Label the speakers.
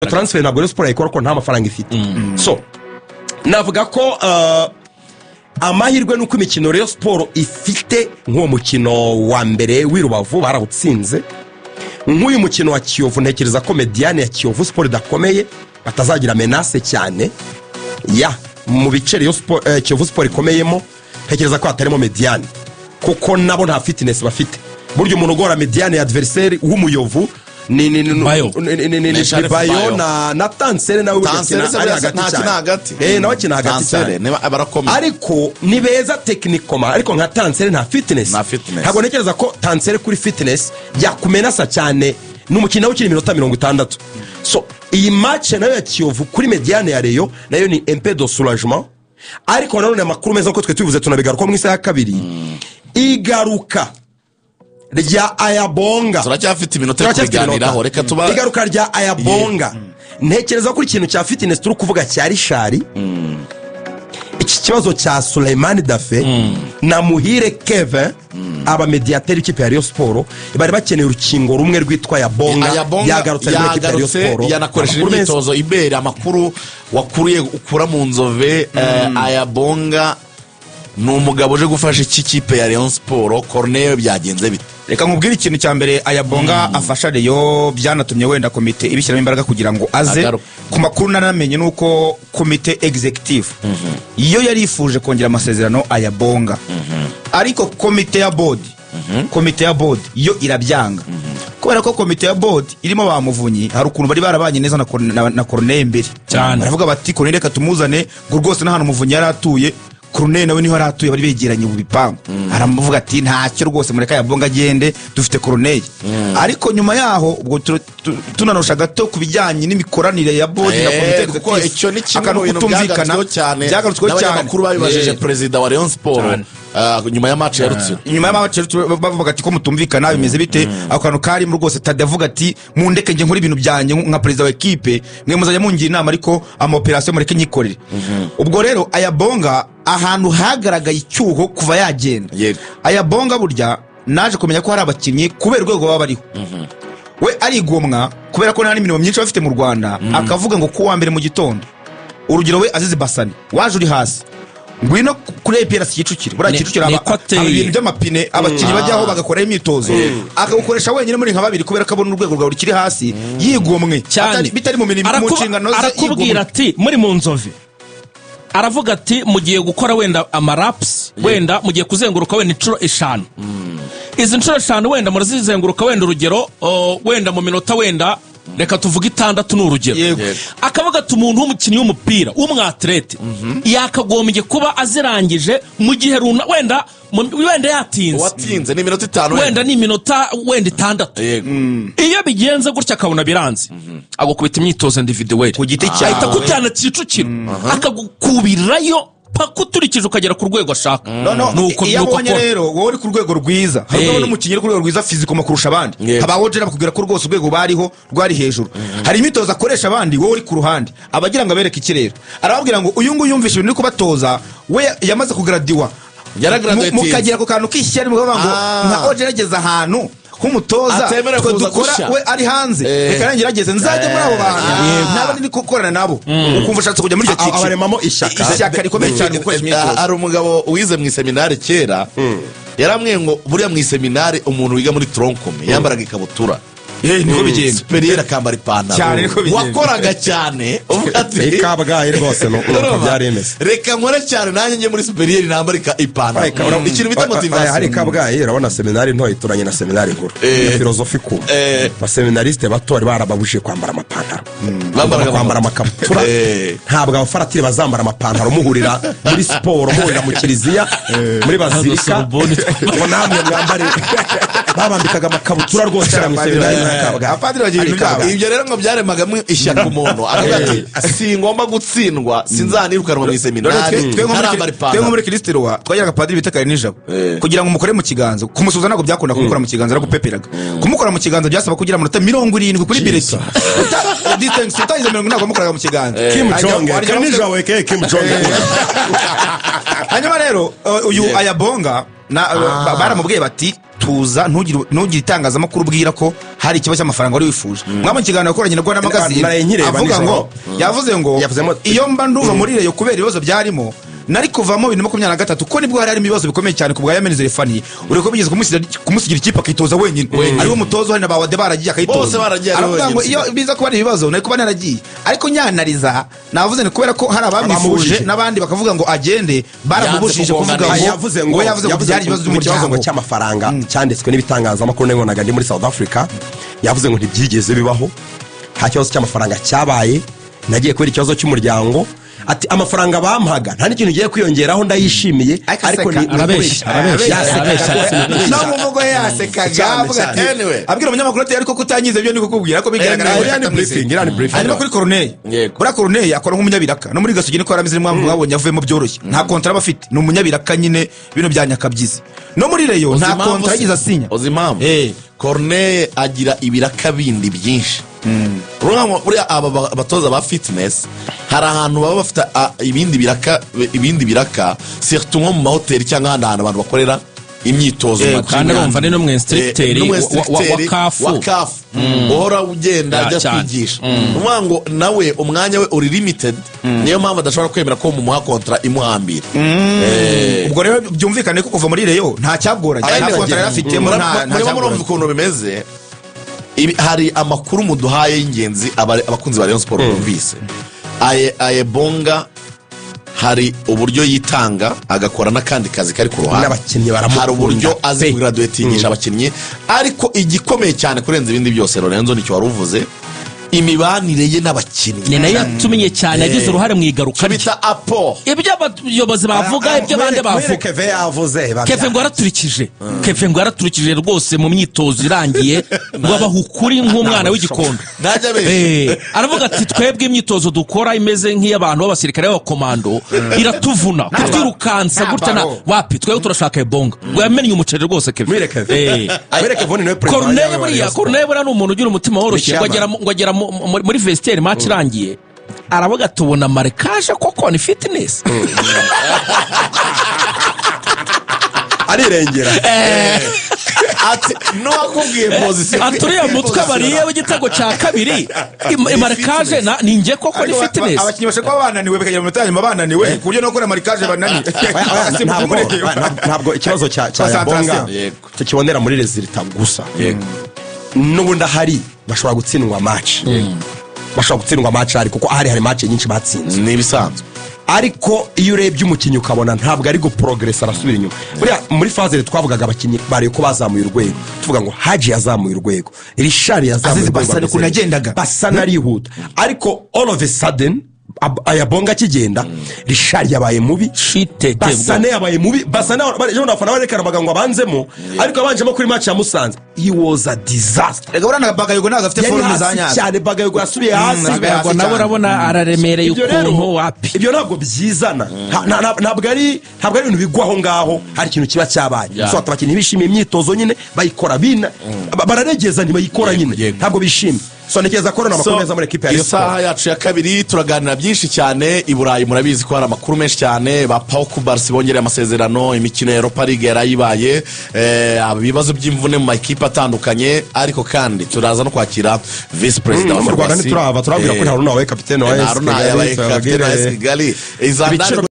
Speaker 1: transfer ntabwo Rayon Sport ikora ko nta mafaranga ifite. So navuga ko amahirwe nuko imikino Rayon Sport ifite nk'uwo mukino wa mbere w'Irubavu barawutsinze, nk'uyu mukino wa Kiyovu ntekereza ko mediane ya Kiyovu Sport dakomeye batazagira menace cyane ya mu bice Rayon Sport Kiyovu Sport ikomeyemo, ntekereza ko hatarimo mediane kuko nabo nta fitness bafite. Buryo umuntu ugora mediane ya adversaire w'umuyovu ni bayo na tansere nawe
Speaker 2: ari hagati
Speaker 1: nawe kina hagati cyane ariko ni beza techniquement, ariko nka tansere nta fitness. Ntabwo nekereza ko tansere kuri fitness yakumenasa cyane n'umukino w'ikiri minota 60. So iyi match nayo ya Kiyovu kuri mediane ya Rayon nayo ni un peu de soulagement, ariko nanone amakuru meza ko twe tubivuze tunabigaruka mu isaha ya kabiri igaruka rya Ayabonga.
Speaker 2: Turacyafite iminota yo kuganiraho, reka tuba
Speaker 1: igaruka rya Ayabonga. Ntekereza ko ikintu cya fitness turi kuvuga cya Rishari, iki kibazo cya Suleiman Dafe na Muhire Kevin aba mediateur ikipe ya Rayon Sport bari bakeneye urukingo rumwe rwitwa Ayabonga yagarutse muri ikipe ya Rayon Sport
Speaker 2: yanakoresheje imyitozo ibere. Amakuru wakuriye ukura mu Nzove, Ayabonga ni umugabo uje gufasha iki kipe ya Rayon Sport. Corneille byagenze bite?
Speaker 3: Reka nkubwire ikintu cya mbere Ayabonga afasha Rayon byanatumye wenda komite ibishyiramo imbaraga kugira ngo aze. Ku makuru nanamenye nuko komite executive iyo yari ifuje kongera amasezerano Ayabonga, ariko komite ya board yo irabyanga kubera ko komite ya board irimo bamuvunyi. Hari ukuntu bari barabanye neza na Corneille mbere cyane, baravuga bati Corneille reka tumuzane ngo rwose n'ahantu muvunyi yaratuye Corneille nawe niho aratuye bari begeranye mu bipangu. Aramuvuga ati ntacyo rwose mureka Ayabonga agende dufite Corneille. Ariko nyuma yaho ubwo tunanosha gato kubijyanye n'imikoranire ya board na komite
Speaker 2: kuko icyo ni kimwe mu bintu byagarutsweho cyane n'abanyamakuru babibajije perezida wa Rayon Sport nyuma ya match ya Rutsiro.
Speaker 3: Bavuga ati ko mutumvikana bimeze bite. Akantu kari mu rwose Tadavuga ati mundeke nje nkora ibintu byanye nka perezida wa equipe, mwe muzajya mungira inama ariko ama operation mureke nyikorere. Ubwo rero Ayabonga ahantu hagaragaye icyuho kuva yagenda. Ayabonga burya naje kumenya ko hari abakinnyi kubera urwego baba bariho. We arigomwa kubera ko nta n'imirimo myinshi bafite mu Rwanda, akavuga ngo kuwa mbere mu gitondo urugero we Azizi Basani waje uri hasi ngwino kuri APRC Kicukiro. Bura Kicukiro ibintu by'amapine abakinnyi bajyaho bagakora imyitozo, akagukoresha wenyine muri nka babiri kubera ko abona urwego rwawe rukiri hasi. Yigomwe bitari mu mirimo mu nshingano ze.
Speaker 4: Arakubwira ati muri mu Nzove, aravuga ati mugiye gukora wenda amaraps, wenda mugiye kuzenguruka wenda inshuro 5. Izi nshuro 5 wenda murazizenguruka wenda urugero wenda mu minota wenda reka tuvuge 6 n'urugero. Akavuga ati umuntu w'umukinnyi w'umupira w'umwatlete yakagombye kuba azirangije mu gihe runa wenda yatinze
Speaker 2: watinze ni minota 5
Speaker 4: wenda ni minota wenda 6. Iyo bigenze gutya akabona biranze agukubita imyitozo individual
Speaker 3: ku giti cyawe
Speaker 4: ahita kutana Kicukiro akagukubirayo pakuturikije ukagera ku rwego ashaka.
Speaker 3: Nuko yabonye rero wowe uri ku rwego rwiza, harimo n'umukinnyi ku rwego rwiza physical makurusha abandi. Habaho jera bakubwira ko rwose urwego bariho rwari hejuru. Hari imitoza akoresha abandi, wowe uri ku ruhande abagira ngo abereke ikirero. Arababwira ngo uyu nguyu yumvishe ibintu kubatoza, we yamaze kugradiwa mukagera ku kantu kishyari muvuga ngo nka ogerageza ahantu nk'umutoza twe dukora we ari hanze, reka nangerageze nzajya muri abo bantu naba ndi gukorana nabo. Ukumva ushatse kujya muri icyo cyiciro
Speaker 1: abaremamo ishyaka
Speaker 3: rikomeye cyane gukoresha imyitozo.
Speaker 2: Hari umugabo wize mu seminari kera yaramwe ngo buriya mu seminari umuntu wiga muri troncome yambaraga ikabutura
Speaker 3: niko bigenda,
Speaker 2: superieur akambara ipantaro, wakoraga cyane
Speaker 1: ufite Kabgayi rwose no byaremeze.
Speaker 2: Reka nkore cyane nanjye nje muri superieur nambara ipantaro. Ikintu bita motivation.
Speaker 1: Hari Kabgayi urabona seminari nto ituranye na seminari nkuru philosophy ku baseminariste bato bari barababuje kwambara amapantaro, kwambara amakabutura. Ntabwo abafaratiri bazambara amapantaro muhurira muri siporo, muhurira mu kiliziya muri bazilika ngo namwe mwambare. Babambikaga amakabutura rwose cyane mu seminari.
Speaker 2: Ibyo rero ngo byaremagamo ishyaka umuntu aravuga ati singomba gutsindwa sinzanirukanwa mu seminari.
Speaker 3: Twe muri Kristo twagiraga padiri bita Karinijabo kugira ngo umukore mu kiganza, kumusuza ntabwo byakunda kumukora mu kiganza aragupeperaga. Kumukora mu kiganza byasaba kugira amanota 70 kuri bireti distance utayize 70 ntabwo mukoraga mu kiganza.
Speaker 1: Kim Jong Karinijabo Kim Jong.
Speaker 3: Hanyuma rero uyu Ayabonga baramubwiye bati tuza ntugire itangazamakuru ubwira ko hari ikibazo cy'amafaranga wari wifuje mwaba ikiganiro yakoranye na Rwanda Magazine avuga ngo yavuze ngo iyo mba nduva muri reyo kubera ibibazo byarimo nari kuvamo 2023 ko nibwo hari ibibazo bikomeye cyane ku bwa Yameneze Refani ureko bigeze kumusigira ikipe akitoza wenyine ari umutozo hari na bawade baragiye akayitoza aravuga ngo iyo biza kuba ibibazo nari kuba naragiye ariko nyanariza navuze ni kubera ko hari abamwifuje n'abandi bakavuga ngo agende baramubushije kuvuga ngo yavuze ngo byari ibibazo by'umuryango
Speaker 1: cy'amafaranga cyanditswe n'ibitangazamakuru n'ingonaga ndi muri South Africa yavuze ngo ntibyigeze bibaho nta kibazo cy'amafaranga cyabaye nagiye kubera ikibazo cy'umuryango ati amafaranga bampaga nta n'ikintu ugiye kwiyongeraho ndayishimiye ariko ni
Speaker 3: no muvugo yasekaga avuga ati abwira umunyamakuru ati ariko kutanyize byo niko kubwira ko bigaragara ari kuri Corneille bura Corneille akora nk'umunyabiraka no muri Gasogi niko yarameze mwabonye avuyemo byoroshye nta kontra bafite ni umunyabiraka nyine bino bya nyakabyizi no muri Reyo nta kontra yagize asinya
Speaker 2: ozimam Corneille agira ibiraka bindi byinshi buriya aba batoza ba fitness hari ahantu baba bafite ibindi biraka surtout nko mu mahoteli cyangwa ahandi hantu abantu bakorera imyitozo
Speaker 4: kandi urumva ni no mu instructeur wa CAF
Speaker 2: uhora ugenda ajya kwigisha uvuga ngo nawe umwanya we uri limited niyo mpamvu adashobora kwemera ko mu muha kontra imuhambira
Speaker 3: ubwo rero byumvikane ko kuva muri Reyo nta cyagoranye nta kontra yarafitemo nta
Speaker 2: cyagoranye ukuntu bimeze hari amakuru muduhaye y'ingenzi abakunzi ba Rayon Sport bumvise Ayebonga hari uburyo yitanga agakora n'akandi kazi kari ku ruhande
Speaker 1: n'abakinnyi baramukunda
Speaker 2: hari uburyo azi graduatingisha abakinnyi ariko igikomeye cyane kurenza ibindi byose Lorenzo nicyo waruvuze imibanire ye n'abakinnyi
Speaker 4: ni nayo yatumenye cyane yagize uruhare mu igaruka
Speaker 2: bita apport
Speaker 4: ibyo abayobozi bavuga ibyo bande bavuga Kevin ngo yaraturikije rwose mu myitozo irangiye ngo abahukuri nk'umwana w'igikondo aravuga ati twebwe imyitozo dukora imeze nk'iy'abantu b'abasirikare b'abakomando iratuvuna kutwirukansa gutya na wapi twebwe turashaka Ebonga ngo yamenye umuceri rwose Kevin Corneille buriya ni umuntu ugira umutima woroshye ngo agera muri vestiaire match irangiye aravuga tubona marekaje koko ni fitness
Speaker 1: arirengera
Speaker 2: ati no akubwiye position
Speaker 4: aturiye mutwe bariye w'igitego cya kabiri marekaje ni nge koko ni fitness
Speaker 3: abakinnyi bashaka bananiwe bakagira mu tanyuma bananiwe ku buryo no gukora marekaje banani
Speaker 1: ntabwo ikibazo cya Bonga tukibonera muri resultat gusa n'ubundi ahari bashobora gutsindwa match ariko kuko hari match nyinshi batsinze
Speaker 2: ni ibisanzwe
Speaker 1: ariko iyo urebye umukinnyi ukabona ntabwo ari guprogress arasubira inyuma buriya muri phase twavugaga abakinnyi bari ko bazamuye urwego tuvuga ngo Haji yazamuye urwego Richard yazamuye
Speaker 3: urwego
Speaker 1: basa narihuta ariko all of a sudden Ayabonga kigenda Richard yabaye mubi Basane yabaye mubi Basane ejo nafana barekana amagambo abanzemo ariko abanjemo kuri match ya Musanze he was a disaster
Speaker 3: rega urana Bagayogo naga afite forme zanya
Speaker 1: cyane Bagayogo asubiye hasi
Speaker 4: Bagayogo nawe urabona araremereye ukuntu wapi
Speaker 1: ibyo ntabwo byizana ntabwo ari ibintu bigwaho ngaho hari ikintu kiba cyabaye so abakinnyi bishimiye imyitozo nyine bayikora bina bararegeza ntibayikora nyine ntabwo bishimye so nikeza korona amakuru meza muri equipe ya Rayon Sport
Speaker 2: isaha yacu ya kabiri turaganira byinshi cyane i Burayi murabizi ko hari amakuru menshi cyane ba Pau Kubarsi bongereye amasezerano imikino ya Europa League yarayibaye ibibazo by'imvune mu makipe atandukanye ariko kandi turaza no kwakira vice president
Speaker 1: wa Rwanda turabwira ko Haruna wabaye kapiteni wa AS Kigali